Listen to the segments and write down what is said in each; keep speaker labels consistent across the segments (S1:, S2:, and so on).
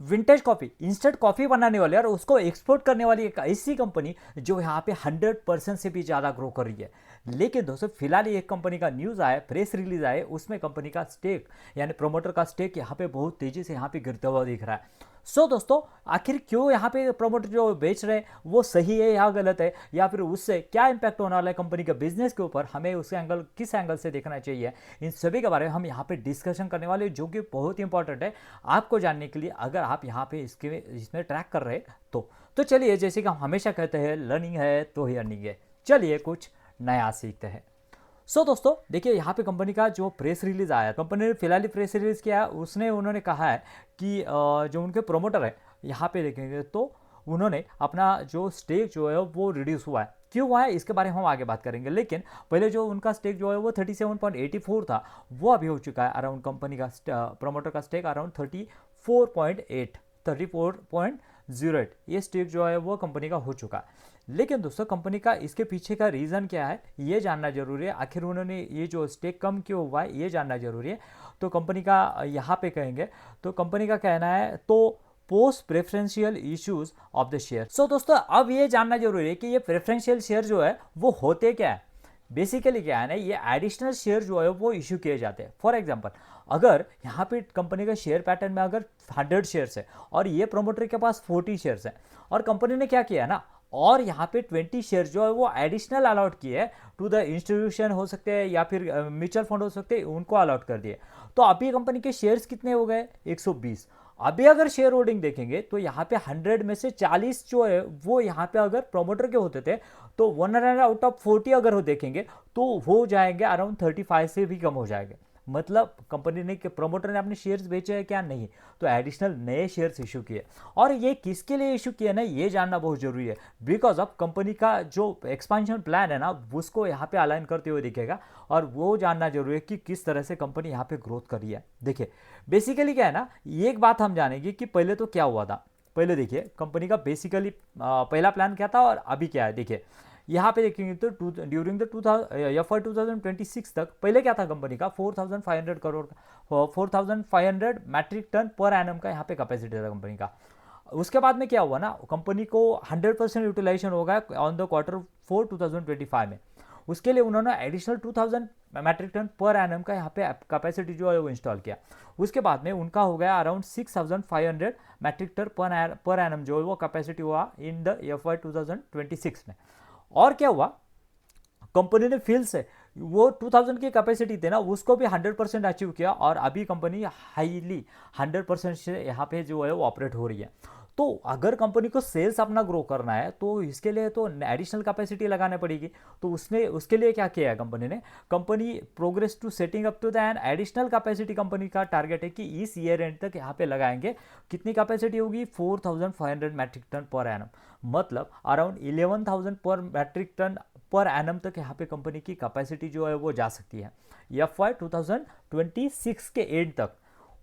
S1: Vintage coffee, instant coffee बनाने वाली और उसको एक्सपोर्ट करने वाली एक ऐसी कंपनी जो यहाँ पे 100% से भी ज़्यादा ग्रो कर रही है। लेकिन दोस्तों फिलहाल एक कंपनी का न्यूज़ आया, प्रेस रिलीज आए, उसमें कंपनी का स्टेक यानी प्रोमोटर का स्टेक यहाँ पे बहुत तेजी से यहाँ पे गिरता हुआ दिख रहा है। सो दोस्तों आखिर क्यों यहाँ पे प्रोमोटर जो बेच रहे हैं वो सही है या गलत है, या फिर उससे क्या इंपैक्ट होने वाला है कंपनी के बिजनेस के ऊपर, हमें उस एंगल किस एंगल से देखना चाहिए, इन सभी के बारे में हम यहाँ पे डिस्कशन करने वाले हैं, जो कि बहुत ही इंपॉर्टेंट है आपको जानने के लिए अगर आप यहाँ पे इसमें ट्रैक कर रहे हैं तो चलिए, जैसे कि हम हमेशा कहते हैं लर्निंग है तो ही अर्निंग है, चलिए कुछ नया सीखते हैं। दोस्तों देखिए यहाँ पे कंपनी का जो प्रेस रिलीज आया, कंपनी ने फिलहाल प्रेस रिलीज किया, उन्होंने कहा है कि जो उनके प्रोमोटर है यहाँ पे देखेंगे तो उन्होंने अपना जो स्टेक जो है वो रिड्यूस हुआ है। क्यों हुआ है इसके बारे में हम आगे बात करेंगे, लेकिन पहले जो उनका स्टेक जो है वो 37.84 था, वो अभी हो चुका है अराउंड, कंपनी का प्रोमोटर का स्टेक अराउंड 34.08, ये स्टेक जो है वो कंपनी का हो चुका है। लेकिन दोस्तों कंपनी का इसके पीछे का रीज़न क्या है ये जानना जरूरी है, आखिर उन्होंने ये जो स्टेक कम क्यों हुआ है ये जानना जरूरी है। तो कंपनी का यहाँ पे कहेंगे तो कंपनी का कहना है तो post preferential issues of the share. दोस्तों अब ये जानना जरूरी है कि ये प्रेफरेंशियल शेयर जो है वो होते क्या है। बेसिकली क्या है ना, ये एडिशनल शेयर जो है वो इशू किए जाते हैं। फॉर एग्जांपल अगर यहाँ पे कंपनी का शेयर पैटर्न में अगर 100 शेयर्स है और ये प्रोमोटर के पास 40 शेयर्स है और कंपनी ने क्या किया ना, और यहाँ पे 20 शेयर जो है वो एडिशनल अलॉट किए हैं टू द इंस्टीट्यूशन हो सकते हैं या फिर म्यूचुअल फंड हो सकते हैं, उनको अलॉट कर दिए। तो अभी कंपनी के शेयर्स कितने हो गए 120। अभी अगर शेयर होल्डिंग देखेंगे तो यहाँ पे 100 में से 40 जो है वो यहाँ पे अगर प्रोमोटर के होते थे तो 100 आउट ऑफ 40 अगर हो देखेंगे तो हो जाएंगे अराउंड 35 से भी कम हो जाएंगे। मतलब कंपनी ने प्रोमोटर ने अपने शेयर्स बेचे हैं क्या, नहीं, तो एडिशनल नए शेयर्स इशू किए। और ये किसके लिए इशू किए ना ये जानना बहुत जरूरी है, बिकॉज ऑफ कंपनी का जो एक्सपेंशन प्लान है ना उसको यहाँ पे अलाइन करते हुए दिखेगा, और वो जानना जरूरी है कि किस तरह से कंपनी यहाँ पे ग्रोथ कर रही है। देखिए बेसिकली क्या है ना, एक बात हम जानेंगे कि पहले तो क्या हुआ था। पहले देखिए कंपनी का बेसिकली पहला प्लान क्या था और अभी क्या है। देखिए यहाँ पे देखेंगे तो ड्यूरिंग द 2026 तक पहले क्या था कंपनी का 4,500 करोड़ का 4,500 मैट्रिक टन पर एनम का यहाँ पे कैपेसिटी था कंपनी का। उसके बाद में क्या हुआ ना, कंपनी को 100% यूटिलाइजेशन होगा ऑन द Q4 2025 में। उसके लिए उन्होंने additional 2,000 metric ton per annum का यहाँ पे कैपेसिटी जो है वो इंस्टॉल किया। उसके बाद में उनका हो गया around 6,500 metric ton per annum जो है वो कैपेसिटी हुआ इन द FY 2026 में। और क्या हुआ, कंपनी ने फिर से वो 2000 की कैपेसिटी थे ना उसको भी 100% अचीव किया, और अभी कंपनी हाईली 100% से यहाँ पे जो है वो ऑपरेट हो रही है। तो अगर कंपनी को सेल्स अपना ग्रो करना है तो इसके लिए तो एडिशनल कैपेसिटी लगानी पड़ेगी। तो उसके लिए क्या किया है कंपनी ने, company progress to setting up to the an additional capacity, company का टारगेट है कि इस ईयर एंड तक यहाँ पे लगाएंगे। कितनी कैपेसिटी होगी 4,500 मैट्रिक टन पर एनम, मतलब अराउंड 11,000 पर मैट्रिक टन पर एनम तक यहाँ पे कंपनी की कैपेसिटी जो है वो जा सकती है FY 2026 के एंड तक।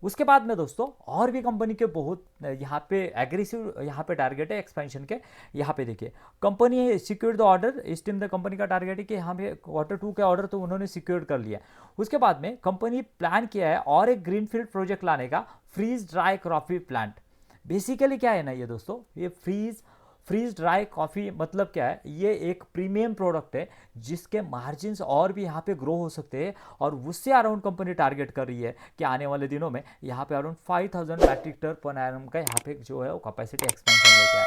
S1: उसके बाद में दोस्तों और भी कंपनी के बहुत यहाँ पे एग्रेसिव यहाँ पे टारगेट है एक्सपेंशन के। यहाँ पे देखिए कंपनी सिक्योर द ऑर्डर, इस टाइम द कंपनी का टारगेट है कि यहाँ पे Q2 के ऑर्डर तो उन्होंने सिक्योर कर लिया। उसके बाद में कंपनी प्लान किया है और एक ग्रीनफील्ड प्रोजेक्ट लाने का, freeze dry coffee plant. Basically क्या है ना ये दोस्तों, ये फ्रीज ड्राई कॉफ़ी मतलब क्या है, ये एक प्रीमियम प्रोडक्ट है जिसके मार्जिन्स और भी यहाँ पे ग्रो हो सकते हैं, और उससे अराउंड कंपनी टारगेट कर रही है कि आने वाले दिनों में यहाँ पे around 5,000 metric ton per annum का यहाँ पे जो है वो कैपेसिटी एक्सपेंशन लेके आए।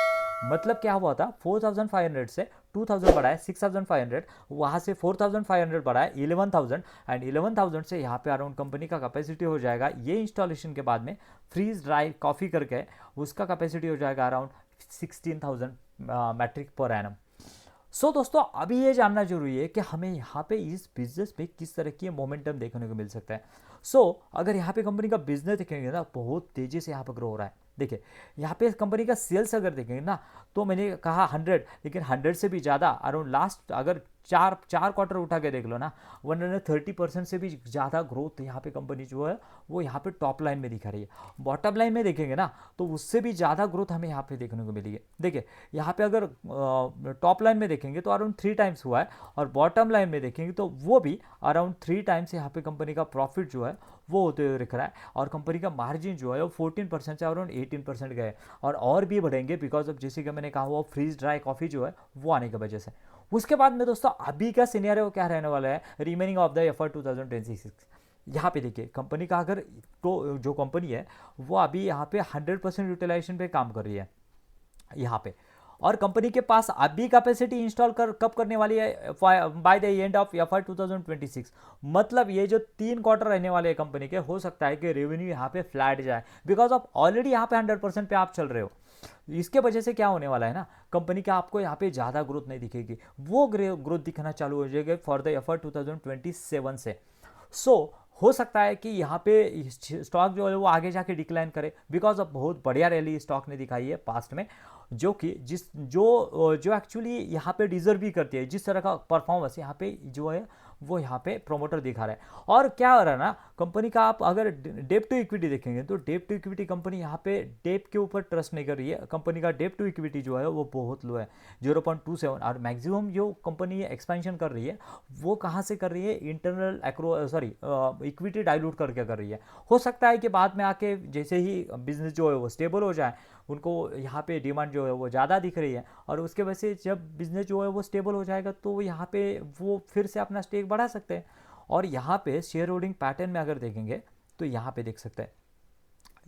S1: मतलब क्या हुआ था 4,500 से 2,000 बढ़ाया 6,500, वहाँ से 4,500 बढ़ाया 11,000, एंड 11,000 से यहाँ पे अराउंड कंपनी का कैपेसिटी हो जाएगा ये इंस्टॉलेशन के बाद में फ्रीज ड्राई कॉफ़ी करके उसका कैपेसिटी हो जाएगा अराउंड 16,000 मैट्रिक पर एनम। दोस्तों अभी ये जानना जरूरी है कि हमें यहाँ पे इस बिजनेस पे किस तरह की मोमेंटम देखने को मिल सकता है। अगर यहाँ पे कंपनी का बिजनेस देखेंगे ना बहुत तेजी से यहाँ पे ग्रो हो रहा है। देखिए यहाँ पे कंपनी का सेल्स अगर देखेंगे ना तो मैंने कहा 100, लेकिन 100 से भी ज़्यादा अराउंड लास्ट अगर चार चार क्वार्टर उठा के देख लो ना, 130% से भी ज़्यादा ग्रोथ यहाँ पे कंपनी जो है वो यहाँ पे टॉप लाइन में दिखा रही है। बॉटम लाइन में देखेंगे ना तो उससे भी ज़्यादा ग्रोथ हमें यहाँ पे देखने को मिली है। देखिए यहाँ पे अगर टॉप लाइन में देखेंगे तो अराउंड 3 टाइम्स हुआ है, और बॉटम लाइन में देखेंगे तो वो भी अराउंड 3 टाइम्स यहाँ पे कंपनी का प्रॉफिट जो है वो होते हुए दिख रहा है, और कंपनी का मार्जिन जो है वो 14% से अराउंड 18% गए, और भी बढ़ेंगे बिकॉज ऑफ जैसे कि मैंने कहा वो फ्रीज ड्राई कॉफ़ी जो है वो आने की वजह से। उसके बाद में दोस्तों अभी का सिनेरियो क्या रहने वाला है रिमेनिंग ऑफ द एफर 2026। यहाँ पे देखिए कंपनी का अगर तो जो कंपनी है वो अभी यहाँ पे 100% यूटिलाइजेशन पे काम कर रही है यहाँ पे, और कंपनी के पास अभी कैपेसिटी इंस्टॉल कब करने वाली है by the end of FI 2026। मतलब ये जो 3 क्वार्टर रहने वाले हैं कंपनी के, हो सकता है कि रेवेन्यू यहाँ पे फ्लैट जाए बिकॉज ऑफ ऑलरेडी यहाँ पे 100% पे आप चल रहे हो। इसके वजह से क्या होने वाला है ना, कंपनी का आपको यहाँ पे ज़्यादा ग्रोथ नहीं दिखेगी, वो ग्रोथ दिखना चालू हो जाएगा फॉर द एफर 2027 से। हो सकता है कि यहाँ पे स्टॉक जो है वो आगे जाके डिक्लाइन करे बिकॉज ऑफ बहुत बढ़िया रैली स्टॉक ने दिखाई है पास्ट में, जो कि जो एक्चुअली यहाँ पे डिजर्व भी करती है, जिस तरह का परफॉर्मेंस यहाँ पे जो है वो यहाँ पे प्रोमोटर दिखा रहा है। और क्या हो रहा है ना, कंपनी का आप अगर डेप टू इक्विटी देखेंगे तो डेप टू इक्विटी कंपनी यहाँ पे डेप के ऊपर ट्रस्ट नहीं कर रही है, कंपनी का डेप टू इक्विटी जो है वो बहुत लो है 0.27, और मैक्सिमम जो कंपनी एक्सपेंशन कर रही है वो कहाँ से कर रही है, इंटरनल इक्विटी डाइल्यूट करके कर रही है। हो सकता है कि बाद में आके जैसे ही बिजनेस जो है वो स्टेबल हो जाए, उनको यहाँ पे डिमांड जो है वो ज़्यादा दिख रही है, और उसके वजह से जब बिजनेस जो है वो स्टेबल हो जाएगा तो यहाँ पे वो फिर से अपना स्टेक बढ़ा सकते हैं। और यहाँ पे शेयर होल्डिंग पैटर्न में अगर देखेंगे तो यहाँ पे देख सकते हैं,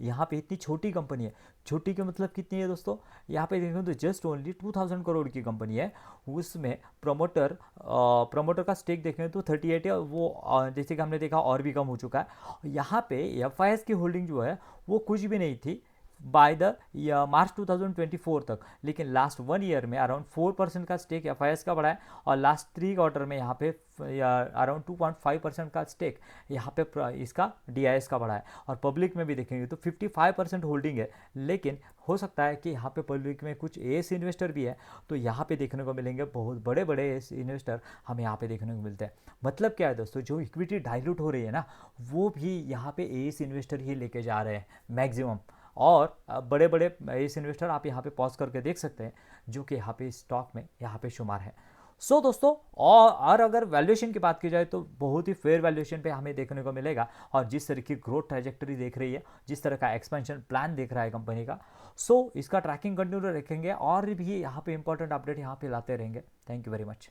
S1: यहाँ पे इतनी छोटी कंपनी है, छोटी के मतलब कितनी है दोस्तों, यहाँ पे देखेंगे तो जस्ट ओनली 2000 करोड़ की कंपनी है, उसमें प्रमोटर का स्टेक देखेंगे तो 38 है, वो जैसे कि हमने देखा और भी कम हो चुका है। यहाँ पे एफआईएस की होल्डिंग जो है वो कुछ भी नहीं थी बाय द मार्च 2024 तक, लेकिन लास्ट 1 ईयर में अराउंड 4% का स्टेक एफआईएस का बढ़ा है, और लास्ट 3 क्वार्टर में यहाँ पे अराउंड 2.5% का स्टेक यहाँ पे इसका डीआईएस का बढ़ा है। और पब्लिक में भी देखेंगे तो 55% होल्डिंग है, लेकिन हो सकता है कि यहाँ पे पब्लिक में कुछ एएस इन्वेस्टर भी है, तो यहाँ पे देखने को मिलेंगे बहुत बड़े बड़े एएस इन्वेस्टर हमें यहाँ पे देखने को मिलते हैं। मतलब क्या है दोस्तों, जो इक्विटी डाइल्यूट हो रही है ना वो भी यहाँ पे एएस इन्वेस्टर ही लेके जा रहे हैं मैक्सिमम, और बड़े बड़े इस इन्वेस्टर आप यहाँ पे पॉज करके देख सकते हैं जो कि यहाँ पे स्टॉक में यहाँ पे शुमार है। दोस्तों और अगर वैल्यूएशन की बात की जाए तो बहुत ही फेयर वैल्यूएशन पे हमें देखने को मिलेगा, और जिस तरह की ग्रोथ ट्रैजेक्टरी देख रही है, जिस तरह का एक्सपेंशन प्लान देख रहा है कंपनी का, इसका ट्रैकिंग कंटिन्यू रखेंगे और भी यहाँ पे इंपॉर्टेंट अपडेट यहाँ पे लाते रहेंगे। Thank you very much.